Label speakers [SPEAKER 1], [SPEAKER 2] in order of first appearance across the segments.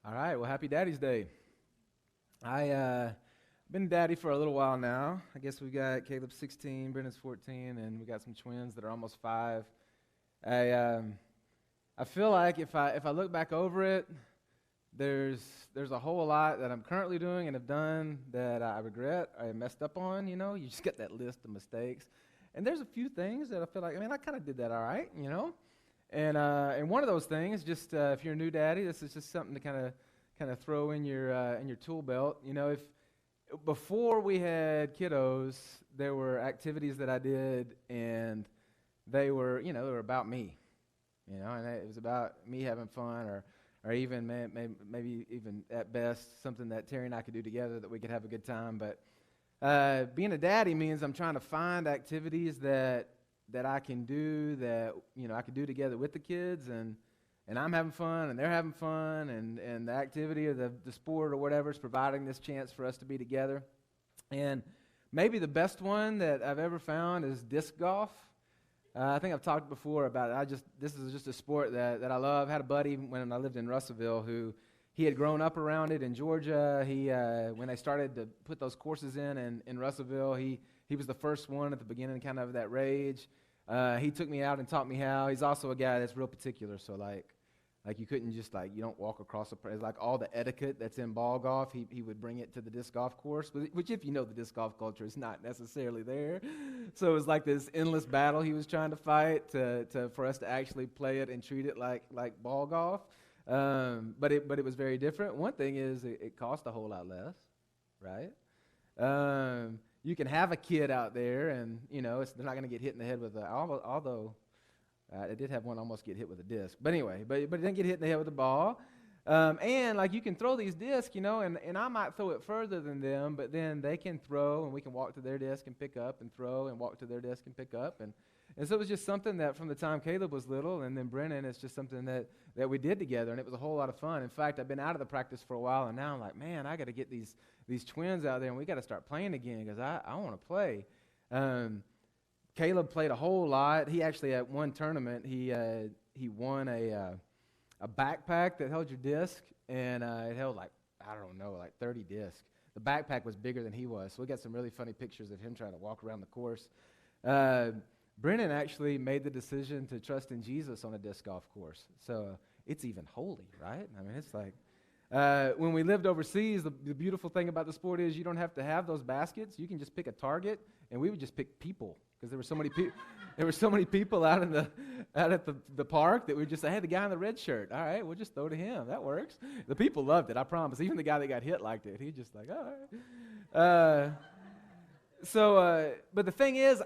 [SPEAKER 1] All right, well, happy Daddy's Day. I been daddy for a little while now. I guess we got Caleb 16, Brendan's 14, and we got some twins that are almost 5. I feel like if I look back over it, there's a whole lot that I'm currently doing and have done that I regret, I messed up on. You just get that list of mistakes, and there's a few things that I feel like I kind of did that all right. And one of those things, just if you're a new daddy, this is just something to kind of throw in your tool belt. If before we had kiddos, there were activities that I did, and they were about me. And it was about me having fun, or even maybe even at best something that Terry and I could do together that we could have a good time. But being a daddy means I'm trying to find activities that I can do that I can do together with the kids, and I'm having fun and they're having fun, and the activity or the sport or whatever is providing this chance for us to be together. And maybe the best one that I've ever found is disc golf. I think I've talked before about it. This is just a sport that I love. I had a buddy when I lived in Russellville who he had grown up around it in Georgia. He when they started to put those courses in Russellville, he was the first one at the beginning kind of that rage. He took me out and taught me how. He's also a guy that's real particular, so like you couldn't just you don't walk across it's like all the etiquette that's in ball golf, he would bring it to the disc golf course, which if you know the disc golf culture is not necessarily there. So it was like this endless battle he was trying to fight for us to actually play it and treat it like ball golf. But it was very different. One thing is it cost a whole lot less, right? You can have a kid out there, and they're not going to get hit in the head with although I did have one almost get hit with a disc. But anyway, but it didn't get hit in the head with a ball. And you can throw these discs, and I might throw it further than them, but then they can throw, and we can walk to their disc and pick up, and throw and walk to their disc and pick up, and so it was just something that from the time Caleb was little, and then Brennan, it's just something that we did together, and it was a whole lot of fun. In fact, I've been out of the practice for a while, and now I'm like, man, I got to get these twins out there, and we got to start playing again because I want to play. Caleb played a whole lot. He actually at one tournament he won a backpack that held your disc, and it held like 30 discs. The backpack was bigger than he was, so we got some really funny pictures of him trying to walk around the course. Brennan actually made the decision to trust in Jesus on a disc golf course, so it's even holy, right? It's like when we lived overseas, the beautiful thing about the sport is you don't have to have those baskets. You can just pick a target, and we would just pick people because there were so many people. There were so many people out at the park that we just say, hey, the guy in the red shirt. All right, we'll just throw to him. That works. The people loved it, I promise. Even the guy that got hit liked it. He just like, all right. But the thing is,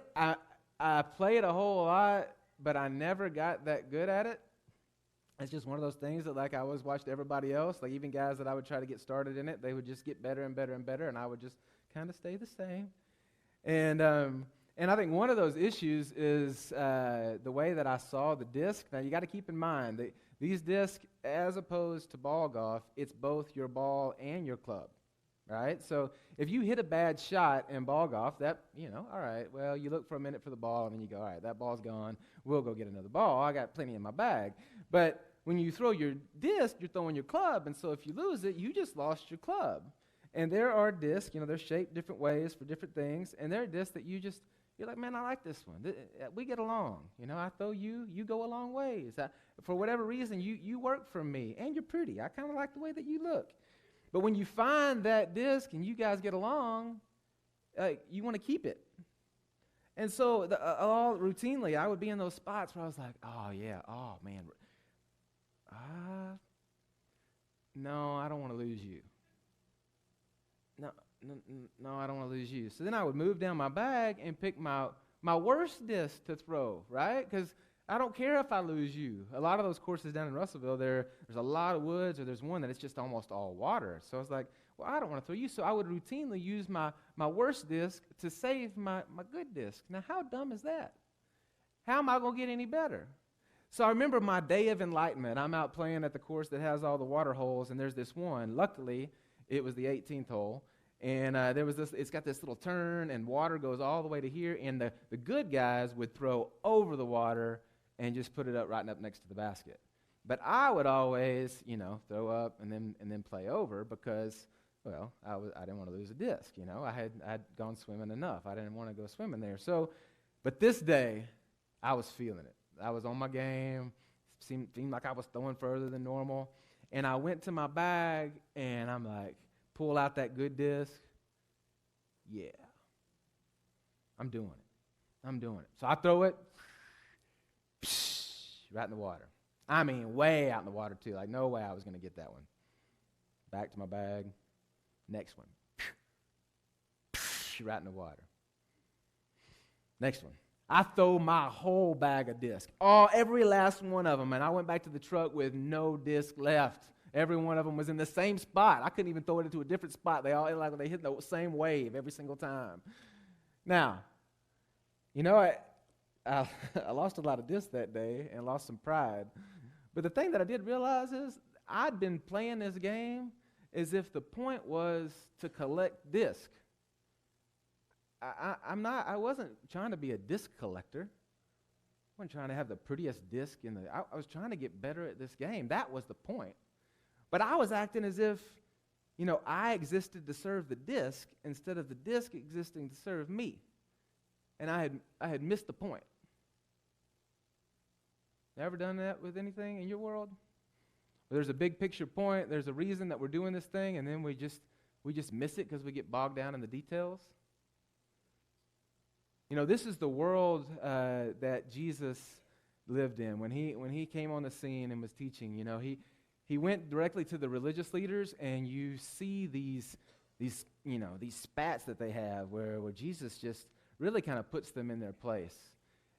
[SPEAKER 1] I played a whole lot, but I never got that good at it. It's just one of those things that I always watched everybody else, even guys that I would try to get started in it, they would just get better and better and better, and I would just kind of stay the same. And I think one of those issues is the way that I saw the disc. Now, you got to keep in mind that these discs, as opposed to ball golf, it's both your ball and your club. Right? So if you hit a bad shot in ball golf, that, all right, well, you look for a minute for the ball, and then you go, all right, that ball's gone. We'll go get another ball. I got plenty in my bag. But when you throw your disc, you're throwing your club, and so if you lose it, you just lost your club. And there are discs, they're shaped different ways for different things, and there are discs that you're like, man, I like this one. We get along. I throw you go a long ways. For whatever reason, you work for me, and you're pretty. I kind of like the way that you look. But when you find that disc and you guys get along, you want to keep it. And so all routinely, I would be in those spots where I was like, oh, yeah, oh, man. No, I don't want to lose you. No, I don't want to lose you. So then I would move down my bag and pick my worst disc to throw, right? Because I don't care if I lose you. A lot of those courses down in Russellville, there's a lot of woods, or there's one that it's just almost all water. So I was like, well, I don't want to throw you. So I would routinely use my worst disc to save my good disc. Now, how dumb is that? How am I going to get any better? So I remember my day of enlightenment. I'm out playing at the course that has all the water holes, and there's this one. Luckily, it was the 18th hole. And there was it's got this little turn, and water goes all the way to here. And the good guys would throw over the water and just put it up right up next to the basket. But I would always, throw up and then play over because, well, I didn't want to lose a disc. I had gone swimming enough. I didn't want to go swimming there. So, but this day, I was feeling it. I was on my game. Seemed like I was throwing further than normal. And I went to my bag, and I'm like, pull out that good disc. Yeah. I'm doing it. So I throw it right in the water. I mean, way out in the water, too. Like, no way I was going to get that one. Back to my bag. Next one. Right in the water. Next one. I throw my whole bag of discs. Every last one of them. And I went back to the truck with no disc left. Every one of them was in the same spot. I couldn't even throw it into a different spot. They hit the same wave every single time. Now, I lost a lot of discs that day and lost some pride. But the thing that I did realize is I'd been playing this game as if the point was to collect discs. I wasn't trying to be a disc collector. I wasn't trying to have the prettiest disc I was trying to get better at this game. That was the point. But I was acting as if, I existed to serve the disc instead of the disc existing to serve me. And I had missed the point. Ever done that with anything in your world? Well, there's a big picture point. There's a reason that we're doing this thing, and then we just miss it because we get bogged down in the details. This is the world that Jesus lived in when he came on the scene and was teaching. He went directly to the religious leaders, and you see these spats that they have where Jesus just really kind of puts them in their place.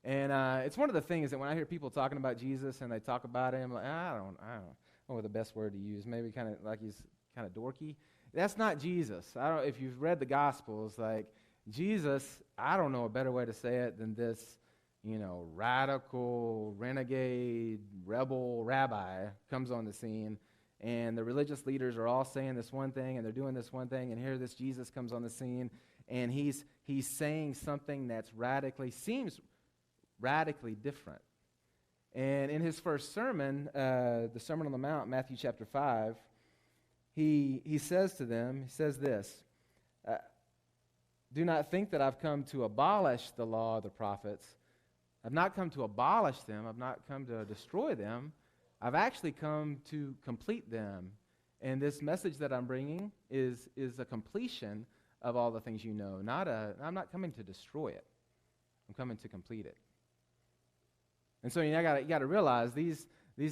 [SPEAKER 1] And it's one of the things that when I hear people talking about Jesus and they talk about him, like, I don't know what the best word to use. Maybe kind of like he's kind of dorky. That's not Jesus. If you've read the Gospels, like Jesus, I don't know a better way to say it than this, radical, renegade, rebel rabbi comes on the scene, and the religious leaders are all saying this one thing, and they're doing this one thing, and here this Jesus comes on the scene, and he's saying something that's seems radically different. And in his first sermon, the Sermon on the Mount, Matthew chapter 5, he says this, do not think that I've come to abolish the law of the prophets. I've not come to abolish them. I've not come to destroy them. I've actually come to complete them. And this message that I'm bringing is a completion of all the things you know. I'm not coming to destroy it. I'm coming to complete it. And so you got to realize these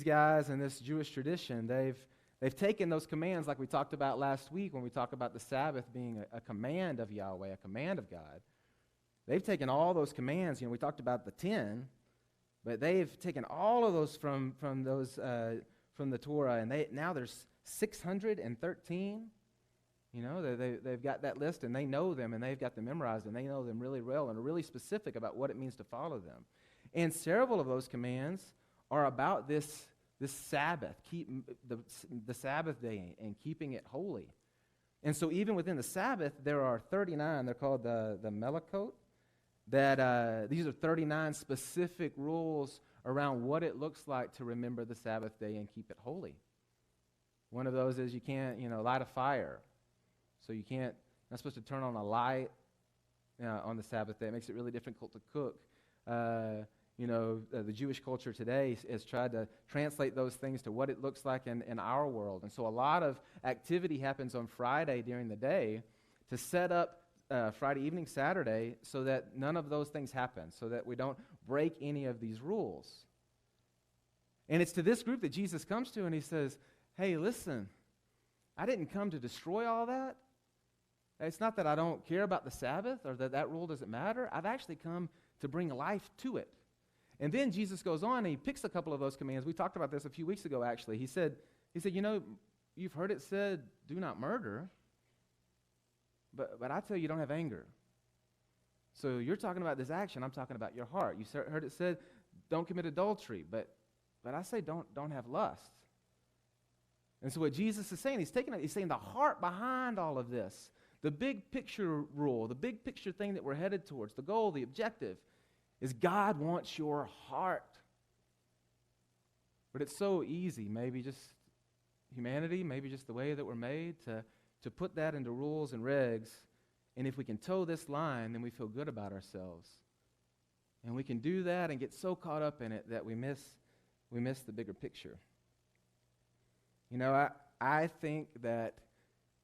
[SPEAKER 1] guys in this Jewish tradition, they've taken those commands like we talked about last week when we talked about the Sabbath being a command of Yahweh, a command of God. They've taken all those commands. We talked about the 10, but they've taken all of those from the Torah, and now there's 613. They've got that list, and they know them, and they've got them memorized, and they know them really well, and are really specific about what it means to follow them. And several of those commands are about this Sabbath, keep the Sabbath day and keeping it holy. And so even within the Sabbath, there are 39. They're called the Melachot. These are 39 specific rules around what it looks like to remember the Sabbath day and keep it holy. One of those is you can't, light a fire. So not supposed to turn on a light on the Sabbath day. It makes it really difficult to cook. The Jewish culture today has tried to translate those things to what it looks like in our world. And so a lot of activity happens on Friday during the day to set up Friday evening, Saturday, so that none of those things happen, so that we don't break any of these rules. And it's to this group that Jesus comes to, and he says, hey, listen, I didn't come to destroy all that. It's not that I don't care about the Sabbath or that rule doesn't matter. I've actually come to bring life to it. And then Jesus goes on and he picks a couple of those commands. We talked about this a few weeks ago, actually. He said, you've heard it said, do not murder, but I tell you don't have anger. So you're talking about this action, I'm talking about your heart. You heard it said, don't commit adultery, but I say don't have lust. And so what Jesus is saying, he's saying the heart behind all of this, the big picture rule, the big picture thing that we're headed towards, the goal, the objective, is God wants your heart. But it's so easy, maybe just humanity, maybe just the way that we're made, to put that into rules and regs. And if we can toe this line, then we feel good about ourselves. And we can do that and get so caught up in it that we miss the bigger picture. You know, I think that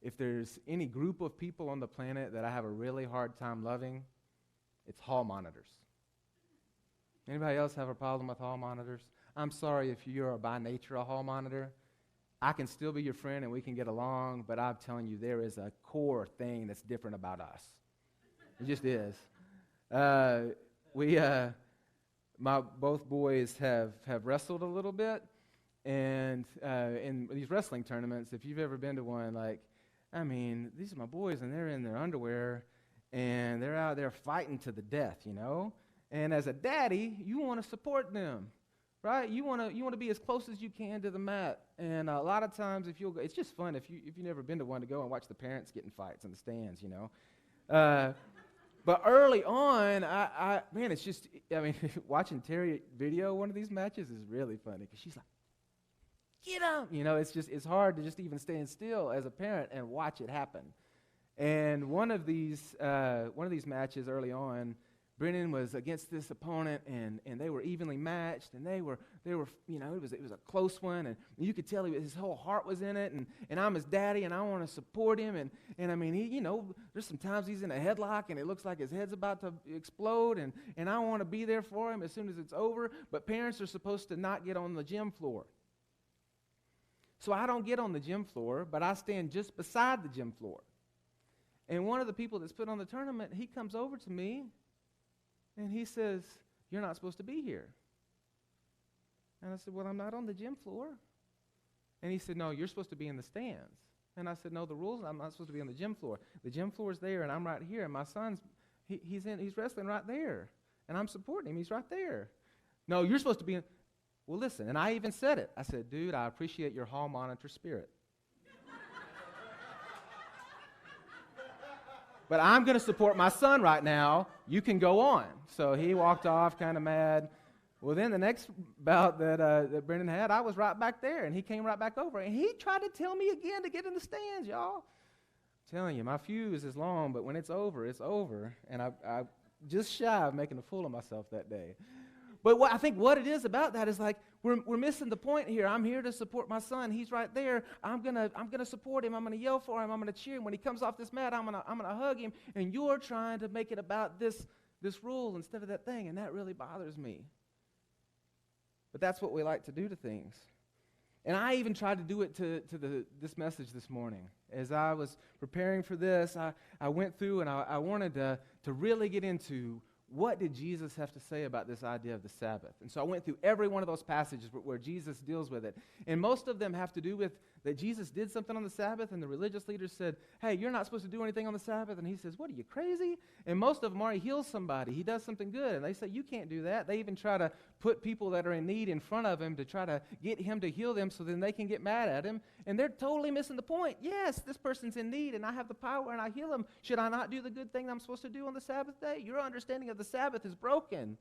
[SPEAKER 1] if there's any group of people on the planet that I have a really hard time loving, it's hall monitors. Anybody else have a problem with hall monitors? I'm sorry if you're by nature a hall monitor. I can still be your friend and we can get along, but I'm telling you, there is a core thing that's different about us. It just is. Both boys have wrestled a little bit, and in these wrestling tournaments, if you've ever been to one, these are my boys, and they're in their underwear, and they're out there fighting to the death, you know? And as a daddy, you want to support them. Right? You want to be as close as you can to the mat. And a lot of times, it's just fun if you've never been to one to go and watch the parents get in fights in the stands, you know. But early on, watching Terry video one of these matches is really funny because she's like, "Get him!" You know, it's hard to just even stand still as a parent and watch it happen. And one of these matches early on, Brennan was against this opponent, and they were evenly matched, and they were it was a close one, and you could tell his whole heart was in it, and I'm his daddy, and I want to support him, and I mean, there's some times he's in a headlock, and it looks like his head's about to explode, and I want to be there for him as soon as it's over, but parents are supposed to not get on the gym floor. So I don't get on the gym floor, but I stand just beside the gym floor. And one of the people that's put on the tournament, he comes over to me, and he says, "You're not supposed to be here." And I said, "Well, I'm not on the gym floor." And he said, "No, you're supposed to be in the stands." And I said, "No, the rules, I'm not supposed to be on the gym floor. The gym floor is there, and I'm right here. And my son's, he's wrestling right there. And I'm supporting him. He's right there." "No, you're supposed to be in." Well, listen, and I even said it. I said, "Dude, I appreciate your hall monitor spirit. But I'm going to support my son right now. You can go on." So he walked off kind of mad. Well, then the next bout that Brendan had, I was right back there, and he came right back over. And he tried to tell me again to get in the stands, y'all. I'm telling you, my fuse is long, but when it's over, it's over. And I just shy of making a fool of myself that day. But I think what it is about that is like we're missing the point here. I'm here to support my son. He's right there. I'm gonna support him. I'm gonna yell for him. I'm gonna cheer him when he comes off this mat. I'm gonna hug him. And you're trying to make it about this rule instead of that thing, and that really bothers me. But that's what we like to do to things. And I even tried to do it to this message this morning. As I was preparing for this, I went through and I wanted to really get into what did Jesus have to say about this idea of the Sabbath? And so I went through every one of those passages where Jesus deals with it. And most of them have to do with that Jesus did something on the Sabbath, and the religious leaders said, "Hey, you're not supposed to do anything on the Sabbath." And he says, "What, are you crazy?" And most of them are, he heals somebody. He does something good. And they say, "You can't do that." They even try to put people that are in need in front of him to try to get him to heal them so then they can get mad at him. And they're totally missing the point. Yes, this person's in need, and I have the power, and I heal him. Should I not do the good thing I'm supposed to do on the Sabbath day? Your understanding of the Sabbath is broken.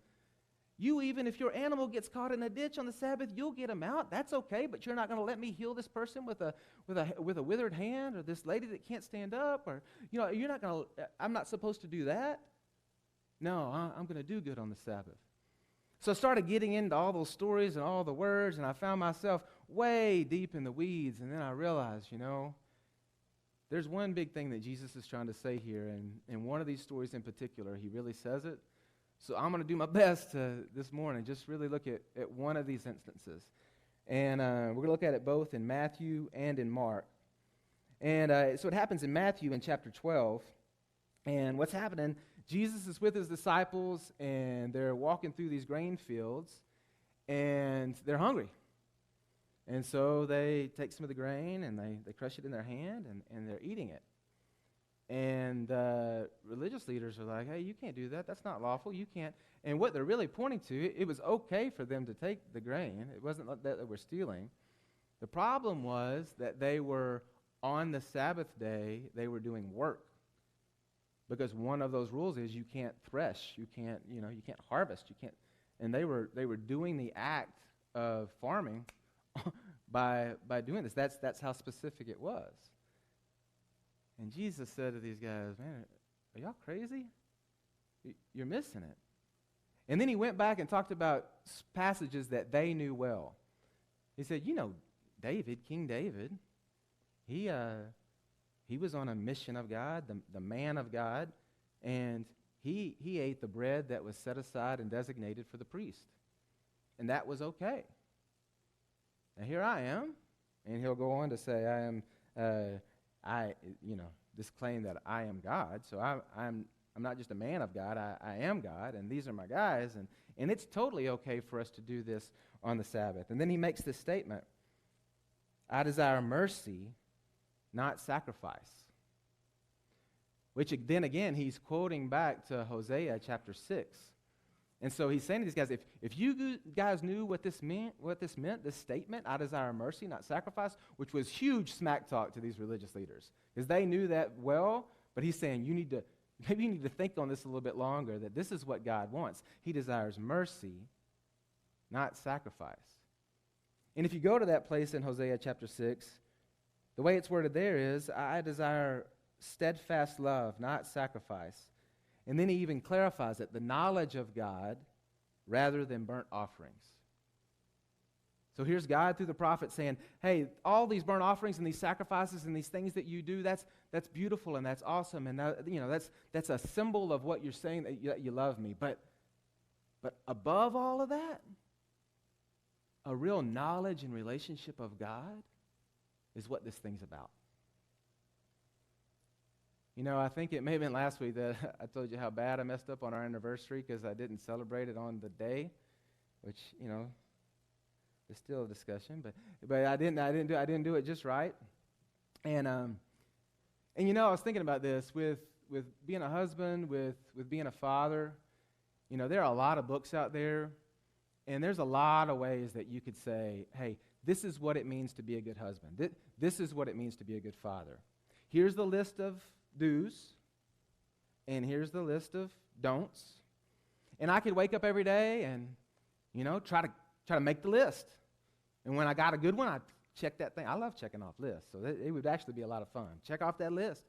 [SPEAKER 1] Even if your animal gets caught in a ditch on the Sabbath, you'll get him out. That's okay, but you're not going to let me heal this person with a withered hand, or this lady that can't stand up, or you're not going to. I'm not supposed to do that. No, I'm going to do good on the Sabbath. So I started getting into all those stories and all the words, and I found myself way deep in the weeds. And then I realized, there's one big thing that Jesus is trying to say here, and in one of these stories in particular, he really says it. So I'm going to do my best to, this morning, just really look at one of these instances. And we're going to look at it both in Matthew and in Mark. And so it happens in Matthew in chapter 12. And what's happening, Jesus is with his disciples, and they're walking through these grain fields, and they're hungry. And so they take some of the grain, and they crush it in their hand, and they're eating it. And religious leaders are like, "Hey, you can't do that. That's not lawful. You can't." And what they're really pointing to, it was okay for them to take the grain. It wasn't like that they were stealing. The problem was that they were, on the Sabbath day, they were doing work. Because one of those rules is you can't thresh, you can't harvest, you can't. And they were doing the act of farming by doing this. That's how specific it was. And Jesus said to these guys, man, are y'all crazy? You're missing it. And then he went back and talked about passages that they knew well. He said, David, King David, he was on a mission of God, the man of God, and he ate the bread that was set aside and designated for the priest. And that was okay. And here I am, and he'll go on to say, this claim that I am God, so I'm not just a man of God, I am God, and these are my guys, and it's totally okay for us to do this on the Sabbath. And then he makes this statement, I desire mercy, not sacrifice. Which then again, he's quoting back to Hosea chapter 6. And so he's saying to these guys, if you guys knew what this meant, this statement, I desire mercy, not sacrifice, which was huge smack talk to these religious leaders, because they knew that well, but he's saying maybe you need to think on this a little bit longer, that this is what God wants. He desires mercy, not sacrifice. And if you go to that place in Hosea chapter 6, the way it's worded there is, I desire steadfast love, not sacrifice. And then he even clarifies it, the knowledge of God rather than burnt offerings. So here's God through the prophet saying, hey, all these burnt offerings and these sacrifices and these things that you do, that's beautiful and that's awesome. And that's a symbol of what you're saying, that you love me. But above all of that, a real knowledge and relationship of God is what this thing's about. I think it may have been last week that I told you how bad I messed up on our anniversary because I didn't celebrate it on the day, which, is still a discussion. But I didn't do it just right. And I was thinking about this with being a husband, with being a father. There are a lot of books out there, and there's a lot of ways that you could say, hey, this is what it means to be a good husband. This is what it means to be a good father. Here's the list of do's, and here's the list of don'ts. And I could wake up every day and, try to make the list. And when I got a good one, I'd check that thing. I love checking off lists, so it would actually be a lot of fun. Check off that list.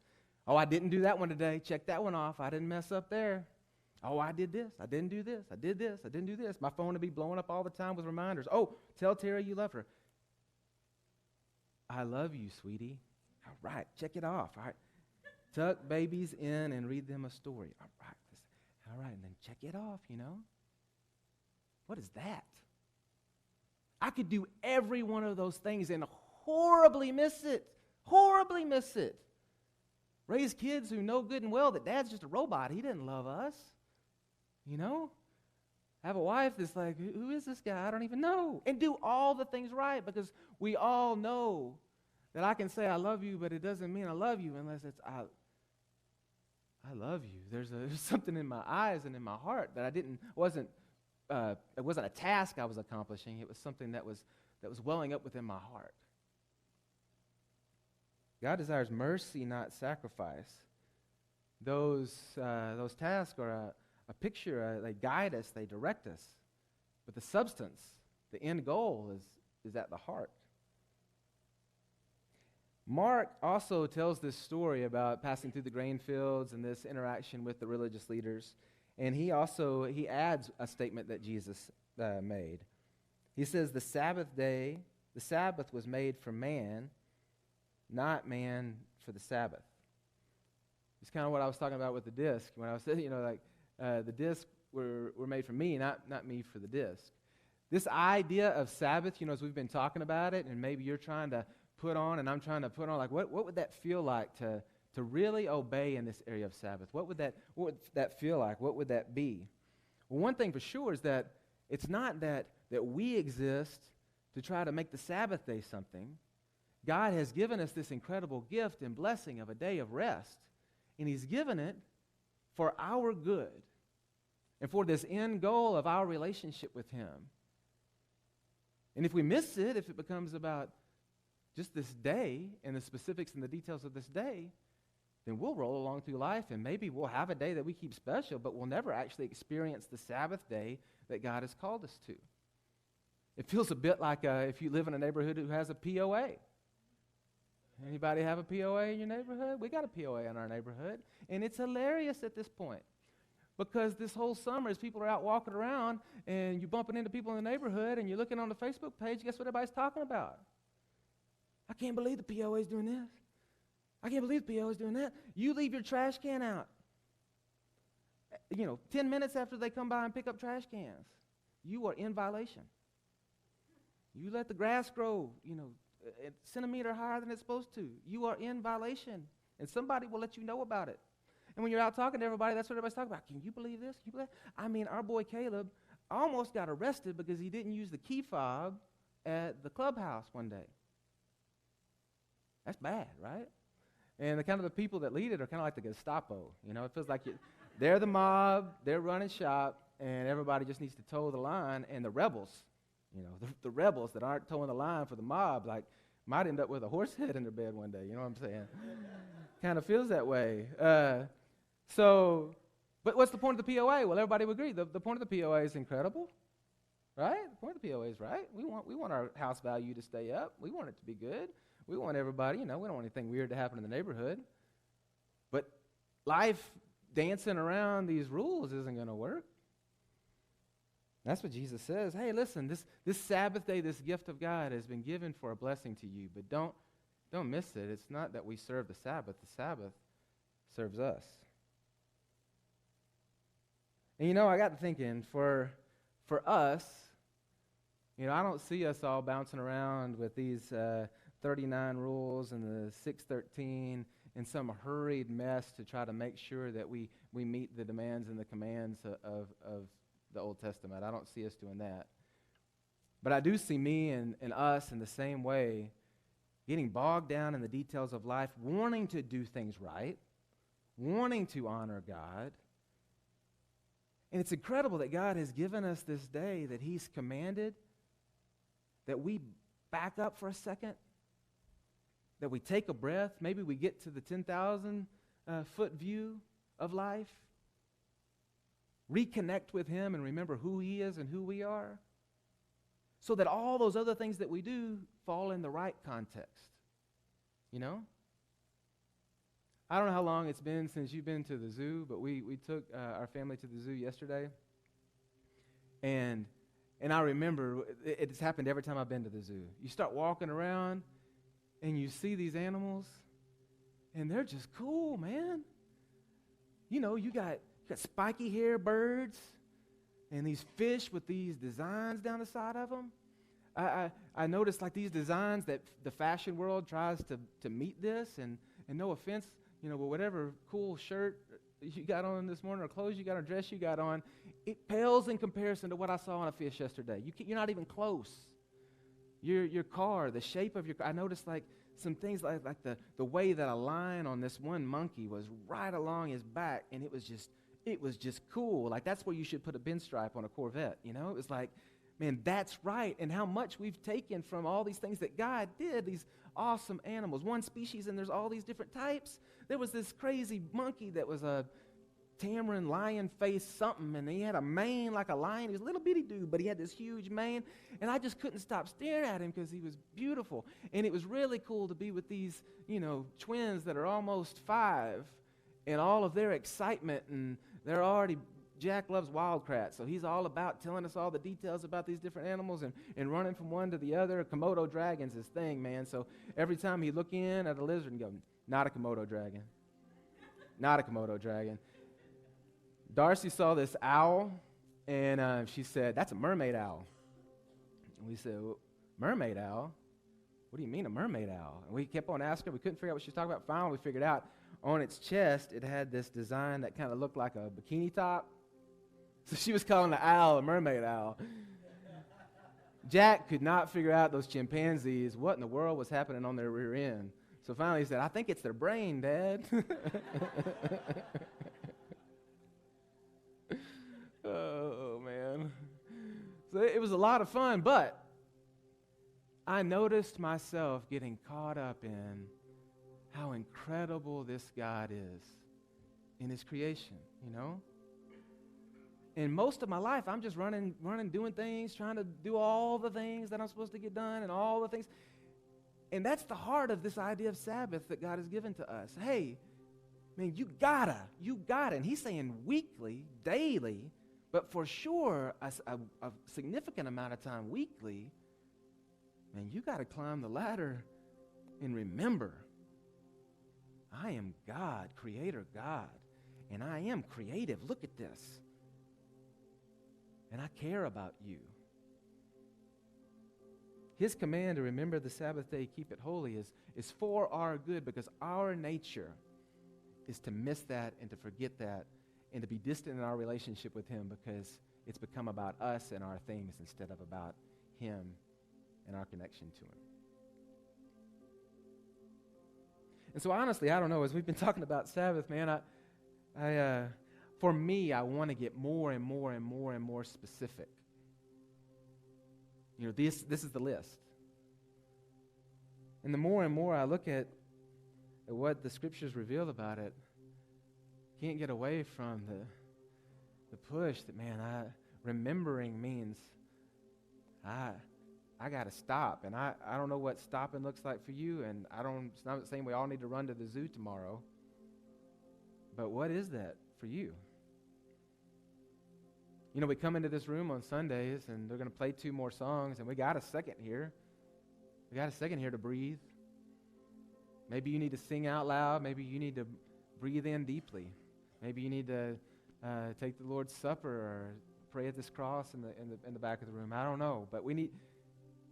[SPEAKER 1] Oh, I didn't do that one today. Check that one off. I didn't mess up there. Oh, I did this. I didn't do this. I did this. I didn't do this. My phone would be blowing up all the time with reminders. Oh, tell Tara you love her. I love you, sweetie. All right, check it off. All right. Tuck babies in and read them a story. All right, and then check it off, What is that? I could do every one of those things and horribly miss it. Horribly miss it. Raise kids who know good and well that dad's just a robot. He didn't love us. Have a wife that's like, who is this guy? I don't even know. And do all the things right, because we all know that I can say I love you, but it doesn't mean I love you unless it's I love you. There's something in my eyes and in my heart that it wasn't a task I was accomplishing. It was something that was welling up within my heart. God desires mercy, not sacrifice. Those tasks are a picture. They guide us. They direct us. But the substance, the end goal, is at the heart. Mark also tells this story about passing through the grain fields and this interaction with the religious leaders. And he adds a statement that Jesus made. He says, the Sabbath was made for man, not man for the Sabbath. It's kind of what I was talking about with the disc. When I was saying, the disc were made for me, not me for the disc. This idea of Sabbath, as we've been talking about it, and maybe you're trying to put on, and I'm trying to put on, like, what would that feel like to really obey in this area of Sabbath? What would that feel like? What would that be? Well, one thing for sure is that it's not that we exist to try to make the Sabbath day something. God has given us this incredible gift and blessing of a day of rest, and He's given it for our good and for this end goal of our relationship with Him. And if we miss it, if it becomes about just this day and the specifics and the details of this day, then we'll roll along through life, and maybe we'll have a day that we keep special, but we'll never actually experience the Sabbath day that God has called us to. It feels a bit like if you live in a neighborhood who has a POA. Anybody have a POA in your neighborhood? We got a POA in our neighborhood, and it's hilarious at this point. Because this whole summer, as people are out walking around and you're bumping into people in the neighborhood and you're looking on the Facebook page, guess what everybody's talking about? I can't believe the POA is doing this. I can't believe the POA is doing that. You leave your trash can out. 10 minutes after they come by and pick up trash cans, you are in violation. You let the grass grow, a centimeter higher than it's supposed to. You are in violation, and somebody will let you know about it. And when you're out talking to everybody, that's what everybody's talking about. Can you believe this? Can you believe that? I mean, our boy Caleb almost got arrested because he didn't use the key fob at the clubhouse one day. That's bad, right? And the people that lead it are kind of like the Gestapo. It feels like they're the mob, they're running shop, and everybody just needs to toe the line. And the rebels, the rebels that aren't towing the line for the mob, might end up with a horse head in their bed one day. You know what I'm saying? Kind of feels that way. But what's the point of the POA? Well, everybody would agree. The point of the POA is incredible, right? The point of the POA is right. We want our house value to stay up. We want it to be good. We want everybody, we don't want anything weird to happen in the neighborhood. But life dancing around these rules isn't going to work. That's what Jesus says. Hey, listen, this Sabbath day, this gift of God has been given for a blessing to you, but don't miss it. It's not that we serve the Sabbath serves us. And I got to thinking, for us, I don't see us all bouncing around with these 39 rules and the 613 in some hurried mess to try to make sure that we meet the demands and the commands of the Old Testament. I don't see us doing that. But I do see me and us in the same way, getting bogged down in the details of life, wanting to do things right, wanting to honor God. And it's incredible that God has given us this day that He's commanded, that we back up for a second, that we take a breath, maybe we get to the 10,000 foot view of life, reconnect with Him and remember who He is and who we are, so that all those other things that we do fall in the right context. I don't know how long it's been since you've been to the zoo, but we took our family to the zoo yesterday. And I remember, it's happened every time I've been to the zoo. You start walking around, and you see these animals, and they're just cool, man. You got spiky hair birds, and these fish with these designs down the side of them. I noticed these designs that the fashion world tries to meet this, and no offense, but whatever cool shirt you got on this morning or clothes you got or dress you got on, it pales in comparison to what I saw on a fish yesterday. You're not even close. Your car, the shape of your car. I noticed some things like the way that a line on this one monkey was right along his back, and it was just cool. That's where you should put a pinstripe on a Corvette. It was man, that's right. And how much we've taken from all these things that God did, these awesome animals. One species, and there's all these different types. There was this crazy monkey that was a tamarin lion face something, and he had a mane like a lion. He was a little bitty dude, but he had this huge mane, and I just couldn't stop staring at him because he was beautiful. And it was really cool to be with these, twins that are almost 5, and all of their excitement, and they're already, Jack loves wildcrats, so he's all about telling us all the details about these different animals and running from one to the other. Komodo dragon's his thing, man, so every time he'd look in at a lizard and go, not a Komodo dragon. Not a Komodo dragon. Darcy saw this owl, and she said, that's a mermaid owl. And we said, well, mermaid owl? What do you mean a mermaid owl? And we kept on asking. We couldn't figure out what she was talking about. Finally, we figured out on its chest, it had this design that kind of looked like a bikini top. So she was calling the owl a mermaid owl. Jack could not figure out those chimpanzees, what in the world was happening on their rear end. So finally he said, I think it's their brain, Dad. Oh, man. So it was a lot of fun, but I noticed myself getting caught up in how incredible this God is in His creation, And most of my life, I'm just running, doing things, trying to do all the things that I'm supposed to get done and all the things. And that's the heart of this idea of Sabbath that God has given to us. Hey, man, you gotta. And he's saying weekly, daily, but for sure a significant amount of time weekly, man, you got to climb the ladder and remember, I am God, creator God, and I am creative. Look at this. And I care about you. His command to remember the Sabbath day, keep it holy, is for our good, because our nature is to miss that and to forget that and to be distant in our relationship with him, because it's become about us and our things instead of about him and our connection to him. And so honestly, I don't know, as we've been talking about Sabbath, man, for me, I want to get more and more specific. You know, this is the list. And the more and more I look at what the scriptures reveal about it, can't get away from the push that, man, remembering means I got to stop. And I don't know what stopping looks like for you, and it's not saying we all need to run to the zoo tomorrow. But what is that for you? You know, we come into this room on Sundays, and they're going to play 2 more songs, and we got a second here. We got a second here to breathe. Maybe you need to sing out loud. Maybe you need to breathe in deeply. Maybe you need to take the Lord's Supper or pray at this cross in the back of the room. I don't know, but we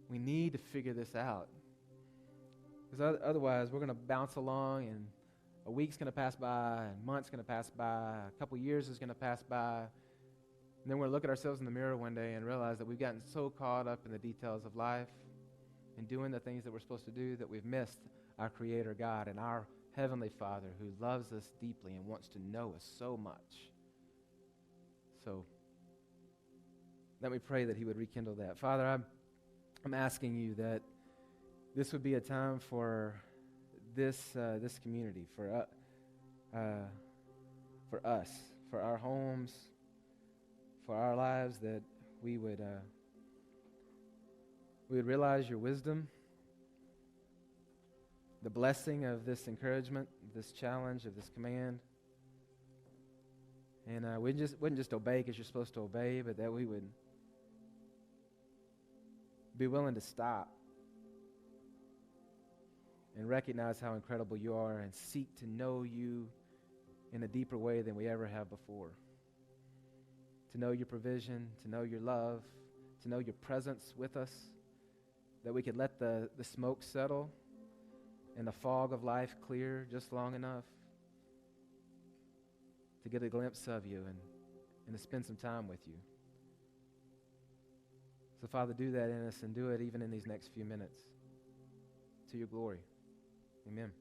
[SPEAKER 1] need to figure this out, because otherwise we're going to bounce along, and a week's going to pass by, and month's going to pass by, a couple years is going to pass by, and then we're going to look at ourselves in the mirror one day and realize that we've gotten so caught up in the details of life and doing the things that we're supposed to do that we've missed our Creator God and our Heavenly Father, who loves us deeply and wants to know us so much. So let me pray that he would rekindle that. Father, I'm asking you that this would be a time for this community, for us, for our homes, for our lives, that we would realize your wisdom, the blessing of this encouragement, this challenge, of this command. And we wouldn't just obey because you're supposed to obey, but that we would be willing to stop and recognize how incredible you are and seek to know you in a deeper way than we ever have before. To know your provision, to know your love, to know your presence with us, that we could let the smoke settle and the fog of life clear just long enough to get a glimpse of you and to spend some time with you. So, Father, do that in us, and do it even in these next few minutes to your glory. Amen.